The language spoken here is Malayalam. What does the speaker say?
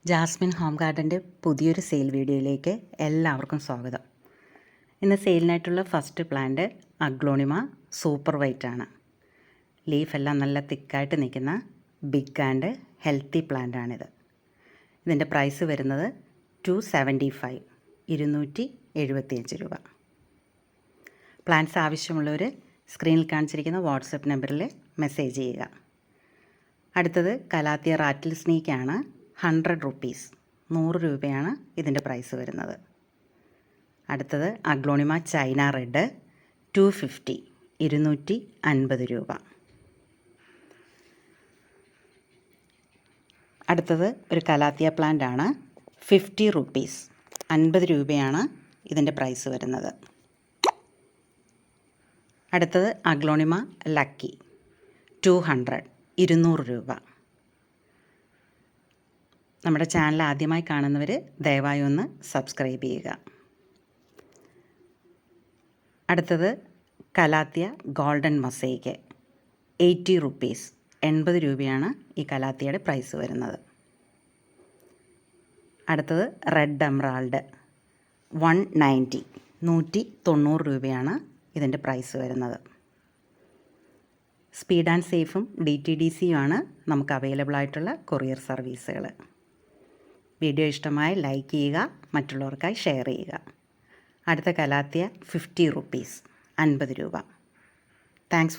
ജാസ്മിൻ ഹോം ഗാർഡൻ്റെ പുതിയൊരു സെയിൽ വീഡിയോയിലേക്ക് എല്ലാവർക്കും സ്വാഗതം. ഇന്ന് സെയിലിനായിട്ടുള്ള first plant aglaonema super white ആണ്. ലീഫെല്ലാം നല്ല തിക്കായിട്ട് നിൽക്കുന്ന ബിഗ് ആൻഡ് ഹെൽത്തി പ്ലാന്റാണിത്. ഇതിൻ്റെ പ്രൈസ് വരുന്നത് 275 275 രൂപ. പ്ലാന്റ്സ് ആവശ്യമുള്ളവർ സ്ക്രീനിൽ കാണിച്ചിരിക്കുന്ന വാട്സപ്പ് നമ്പറിൽ മെസ്സേജ് ചെയ്യുക. അടുത്തത് കലാത്തിയ റാറ്റിൽ സ്നേക്കാണ്. 100 റുപ്പീസ് 100 രൂപയാണ് ഇതിൻ്റെ പ്രൈസ് വരുന്നത്. അടുത്തത് അഗ്ലോണിമ ചൈന റെഡ് 250 250 രൂപ. അടുത്തത് ഒരു കലാത്തിയ പ്ലാന്റ് ആണ്. 50 റുപ്പീസ് 50 രൂപയാണ് ഇതിൻ്റെ പ്രൈസ് വരുന്നത്. അടുത്തത് അഗ്ലോണിമ ലക്കി 200 200 രൂപ. നമ്മുടെ ചാനൽ ആദ്യമായി കാണുന്നവർ ദയവായി ഒന്ന് സബ്സ്ക്രൈബ് ചെയ്യുക. അടുത്തത് കലാത്തിയ ഗോൾഡൻ മൊസൈക്ക് 80 റുപ്പീസ് 80 രൂപയാണ് ഈ കലാത്തിയയുടെ പ്രൈസ് വരുന്നത്. അടുത്തത് റെഡ് എമറാൾഡ് 190 190 രൂപയാണ് ഇതിൻ്റെ പ്രൈസ് വരുന്നത്. സ്പീഡ് ആൻഡ് സേഫും DTDCയുമാണ് നമുക്ക് അവൈലബിൾ ആയിട്ടുള്ള കൊറിയർ സർവീസുകൾ. വീഡിയോ ഇഷ്ടമായി ലൈക്ക് ചെയ്യുക, മറ്റുള്ളവർക്കായി ഷെയർ ചെയ്യുക. അടുത്ത കലാത്തിയ 50 റുപ്പീസ് 50 രൂപ. താങ്ക്സ്.